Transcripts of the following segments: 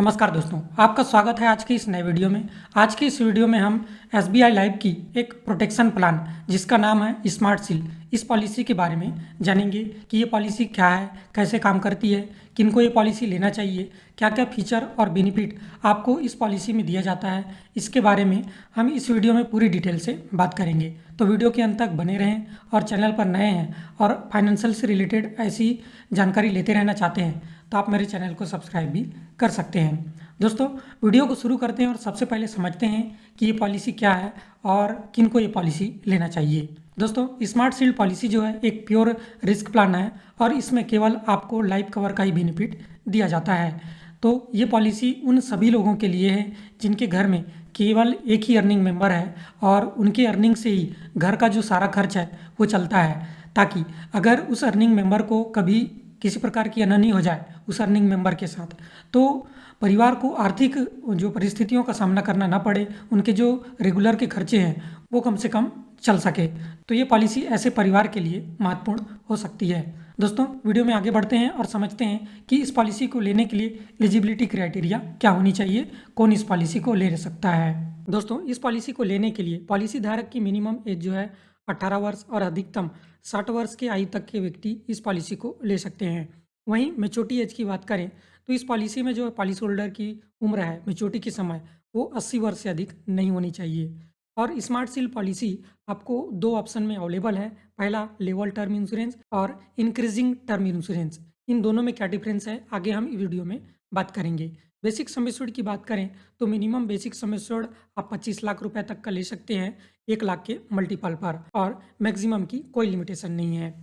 नमस्कार दोस्तों, आपका स्वागत है आज की इस नए वीडियो में। आज की इस वीडियो में हम एसबीआई लाइफ की एक प्रोटेक्शन प्लान जिसका नाम है स्मार्ट सील, इस पॉलिसी के बारे में जानेंगे कि ये पॉलिसी क्या है, कैसे काम करती है, किनको ये पॉलिसी लेना चाहिए, क्या क्या फीचर और बेनिफिट आपको इस पॉलिसी में दिया जाता है। इसके बारे में हम इस वीडियो में पूरी डिटेल से बात करेंगे, तो वीडियो के अंत तक बने रहें। और चैनल पर नए हैं और फाइनेंशियल से रिलेटेड ऐसी जानकारी लेते रहना चाहते हैं तो आप मेरे चैनल को सब्सक्राइब भी कर सकते हैं। दोस्तों, वीडियो को शुरू करते हैं और सबसे पहले समझते हैं कि ये पॉलिसी क्या है और किन को ये पॉलिसी लेना चाहिए। दोस्तों, स्मार्ट शील्ड पॉलिसी जो है एक प्योर रिस्क प्लान है और इसमें केवल आपको लाइफ कवर का ही बेनिफिट दिया जाता है। तो ये पॉलिसी उन सभी लोगों के लिए है जिनके घर में केवल एक ही अर्निंग मेंबर है और उनके अर्निंग से ही घर का जो सारा खर्च है वो चलता है, ताकि अगर उस अर्निंग मेंबर को कभी किसी प्रकार की अनहोनी हो जाए उस अर्निंग मेंबर के साथ, तो परिवार को आर्थिक जो परिस्थितियों का सामना करना ना पड़े, उनके जो रेगुलर के खर्चे हैं वो कम से कम चल सके। तो ये पॉलिसी ऐसे परिवार के लिए महत्वपूर्ण हो सकती है। दोस्तों, वीडियो में आगे बढ़ते हैं और समझते हैं कि इस पॉलिसी को लेने के लिए एलिजिबिलिटी क्राइटेरिया क्या होनी चाहिए, कौन इस पॉलिसी को ले सकता है। दोस्तों, इस पॉलिसी को लेने के लिए पॉलिसी धारक की मिनिमम एज जो है 18 वर्ष और अधिकतम 60 वर्ष के आयु तक के व्यक्ति इस पॉलिसी को ले सकते हैं। वहीं मैच्योरिटी एज की बात करें तो इस पॉलिसी में जो पॉलिसी होल्डर की उम्र है मैच्योरिटी के समय वो 80 वर्ष से अधिक नहीं होनी चाहिए। और स्मार्ट सील पॉलिसी आपको दो ऑप्शन में अवेलेबल है। पहला लेवल टर्म इंश्योरेंस और इंक्रीजिंग टर्म इंश्योरेंस। इन दोनों में क्या डिफरेंस है आगे हम वीडियो में बात करेंगे। बेसिक सम एश्योर्ड की बात करें तो मिनिमम बेसिक सम एश्योर्ड आप 25 लाख रुपए तक का ले सकते हैं 1 लाख के मल्टीपल पर, और मैक्सिमम की कोई लिमिटेशन नहीं है।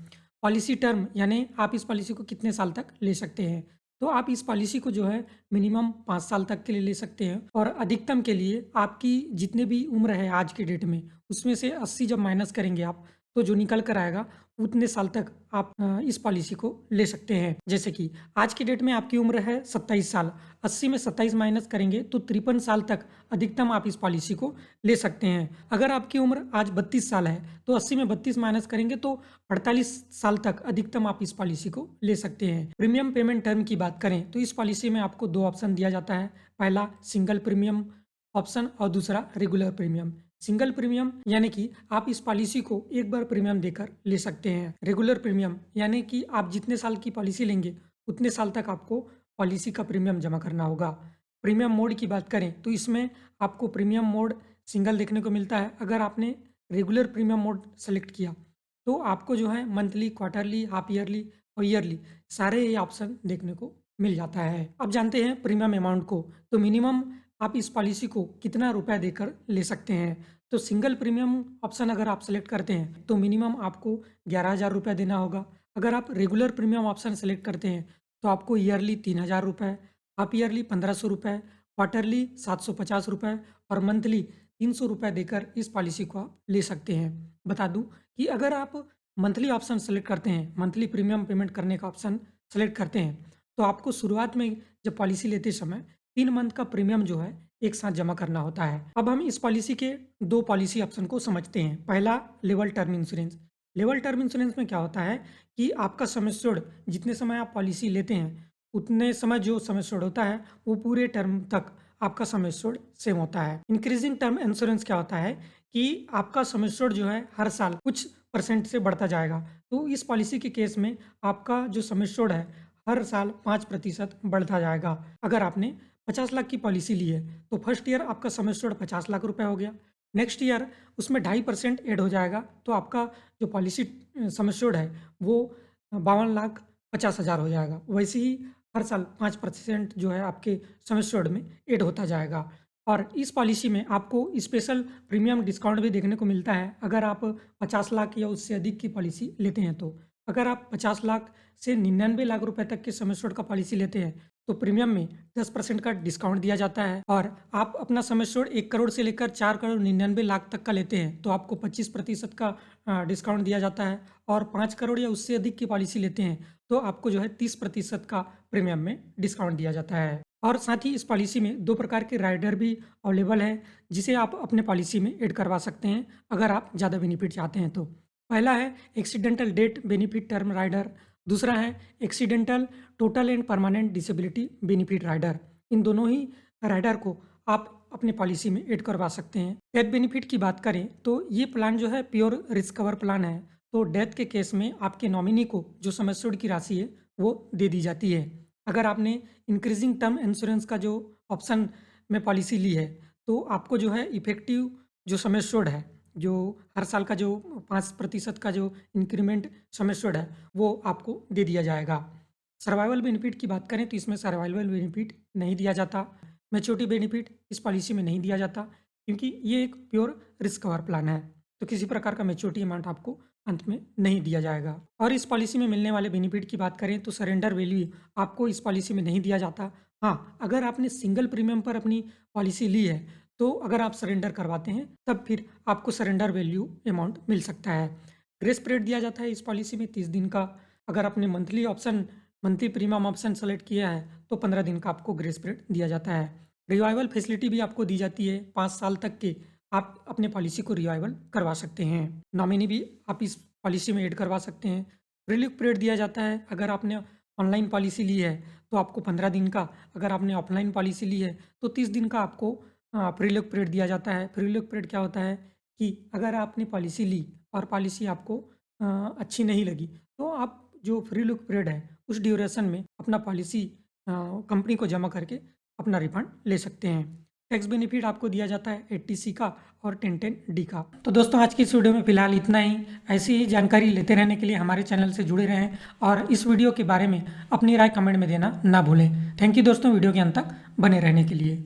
पॉलिसी टर्म यानी आप इस पॉलिसी को कितने साल तक ले सकते हैं, तो आप इस पॉलिसी को जो है मिनिमम 5 साल तक के लिए ले सकते हैं और अधिकतम के लिए आपकी जितने भी उम्र है आज के डेट में उसमें से 80 जब माइनस करेंगे आप, तो जो निकल कर आएगा उतने साल तक आप इस पॉलिसी को ले सकते हैं। जैसे कि आज की डेट में आपकी उम्र है 27 साल, 80 में 27 माइनस करेंगे तो 53 साल तक अधिकतम आप इस पॉलिसी को ले सकते हैं। अगर आपकी उम्र आज 32 साल है तो 80 में 32 माइनस करेंगे तो 48 साल तक अधिकतम आप इस पॉलिसी को ले सकते हैं। प्रीमियम पेमेंट टर्म की बात करें तो इस पॉलिसी में आपको दो ऑप्शन दिया जाता है। पहला सिंगल प्रीमियम ऑप्शन और दूसरा रेगुलर प्रीमियम। सिंगल प्रीमियम यानी कि आप इस पॉलिसी को एक बार प्रीमियम देकर ले सकते हैं। रेगुलर प्रीमियम यानी कि आप जितने साल की पॉलिसी लेंगे उतने साल तक आपको पॉलिसी का प्रीमियम जमा करना होगा। प्रीमियम मोड की बात करें तो इसमें आपको प्रीमियम मोड सिंगल देखने को मिलता है। अगर आपने रेगुलर प्रीमियम मोड सेलेक्ट किया तो आपको जो है मंथली, क्वार्टरली, हाफ ईयरली और ईयरली सारे ये ऑप्शन देखने को मिल जाता है। अब जानते हैं प्रीमियम अमाउंट को। तो मिनिमम आप इस पॉलिसी को कितना रुपया देकर ले सकते हैं। तो सिंगल प्रीमियम ऑप्शन अगर आप सेलेक्ट करते हैं तो मिनिमम आपको 11,000 रुपये देना होगा। अगर आप रेगुलर प्रीमियम ऑप्शन सेलेक्ट करते हैं तो आपको ईयरली 3,000 रुपये, हाफ ईयरली 1,500 रुपये, क्वार्टरली 750 रुपये और मंथली 300 रुपये देकर इस पॉलिसी को आप ले सकते हैं। बता दूं कि अगर आप मंथली ऑप्शन सेलेक्ट करते हैं, मंथली प्रीमियम पेमेंट करने का ऑप्शन सेलेक्ट करते हैं, तो आपको शुरुआत में जब पॉलिसी लेते समय 3 मंथ का प्रीमियम जो है एक साथ जमा करना होता है। अब हम इस पॉलिसी के दो पॉलिसी ऑप्शन को समझते हैं। पहला level term insurance. Level term insurance में क्या होता है कि आपका सम एश्योर्ड जितने समय आप पॉलिसी लेते हैं उतने समय जो सम एश्योर्ड होता है वो पूरे टर्म तक आपका सम एश्योर्ड सेम होता है। इंक्रीजिंग टर्म इंश्योरेंस क्या होता है कि आपका सम एश्योर्ड जो है हर साल कुछ परसेंट से बढ़ता जाएगा। तो इस पॉलिसी के केस में आपका जो सम एश्योर्ड है हर साल 5% बढ़ता जाएगा। अगर आपने 50 लाख की पॉलिसी ली है तो फर्स्ट ईयर आपका सम एश्योर्ड 50 लाख रुपए हो गया। नेक्स्ट ईयर उसमें 2.5% ऐड हो जाएगा तो आपका जो पॉलिसी सम एश्योर्ड है वो 52,50,000 हो जाएगा। वैसे ही हर साल 5% जो है आपके सम एश्योर्ड में ऐड होता जाएगा। और इस पॉलिसी में आपको स्पेशल प्रीमियम डिस्काउंट भी देखने को मिलता है अगर आप 50 लाख या उससे अधिक की पॉलिसी लेते हैं। तो अगर आप 50 लाख से 99 लाख रुपए तक के सम एश्योर्ड का पॉलिसी लेते हैं तो प्रीमियम में 10% का डिस्काउंट दिया जाता है। और आप अपना सम एश्योर्ड 1 करोड़ से लेकर 4 करोड़ 99 लाख तक का लेते हैं तो आपको 25% का डिस्काउंट दिया जाता है। और 5 करोड़ या उससे अधिक की पॉलिसी लेते हैं तो आपको जो है 30% का प्रीमियम में डिस्काउंट दिया जाता है। और साथ ही इस पॉलिसी में 2 प्रकार के राइडर भी अवेलेबल है जिसे आप अपने पॉलिसी में ऐड करवा सकते हैं अगर आप ज़्यादा बेनिफिट चाहते हैं तो। पहला है accidental death benefit term rider, दूसरा है accidental total and permanent disability benefit rider. इन दोनों ही राइडर को आप अपने पॉलिसी में ऐड करवा सकते हैं। डेथ बेनिफिट की बात करें तो ये प्लान जो है प्योर रिस्क कवर प्लान है। तो डेथ के केस में आपके नॉमिनी को जो सम एश्योर्ड की राशि है वो दे दी जाती है। अगर आपने इंक्रीजिंग टर्म इंश्योरेंस का जो ऑप्शन में पॉलिसी ली है तो आपको जो है इफेक्टिव जो सम एश्योर्ड है, जो हर साल का जो 5% का जो इंक्रीमेंट सम एश्योर्ड है वो आपको दे दिया जाएगा। सर्वाइवल बेनिफिट की बात करें तो इसमें सर्वाइवल बेनिफिट नहीं दिया जाता। मैच्योरिटी बेनिफिट इस पॉलिसी में नहीं दिया जाता क्योंकि ये एक प्योर रिस्क कवर प्लान है। तो किसी प्रकार का मैच्योरिटी अमाउंट आपको अंत में नहीं दिया जाएगा। और इस पॉलिसी में मिलने वाले बेनिफिट की बात करें तो सरेंडर वैल्यू आपको इस पॉलिसी में नहीं दिया जाता। हाँ, अगर आपने सिंगल प्रीमियम पर अपनी पॉलिसी ली है तो अगर आप सरेंडर करवाते हैं तब फिर आपको सरेंडर वैल्यू अमाउंट मिल सकता है। ग्रेस पीरियड दिया जाता है इस पॉलिसी में 30 दिन का। अगर आपने मंथली प्रीमियम ऑप्शन सेलेक्ट किया है तो 15 दिन का आपको ग्रेस पीरियड दिया जाता है। रिवाइवल फैसिलिटी भी आपको दी जाती है, 5 साल तक के आप अपने पॉलिसी को रिवाइवल करवा सकते हैं। नॉमिनी भी आप इस पॉलिसी में ऐड करवा सकते हैं। रिलीफ पीरियड दिया जाता है। अगर आपने ऑनलाइन पॉलिसी ली है तो आपको 15 दिन का, अगर आपने ऑफलाइन पॉलिसी ली है तो 30 दिन का आपको प्रीलुक पीरियड दिया जाता है। प्रीलुक पीरियड क्या होता है कि अगर आपने पॉलिसी ली और पॉलिसी आपको अच्छी नहीं लगी तो आप जो फ्री लुक पीरियड है उस ड्यूरेशन में अपना पॉलिसी कंपनी को जमा करके अपना रिफंड ले सकते हैं। टैक्स बेनिफिट आपको दिया जाता है 80C का और 1010D का। तो दोस्तों आज की इस वीडियो में फिलहाल इतना ही। ऐसी ही जानकारी लेते रहने के लिए हमारे चैनल से जुड़े रहें और इस वीडियो के बारे में अपनी राय कमेंट में देना ना भूलें। थैंक यू दोस्तों, वीडियो के अंत तक बने रहने के लिए।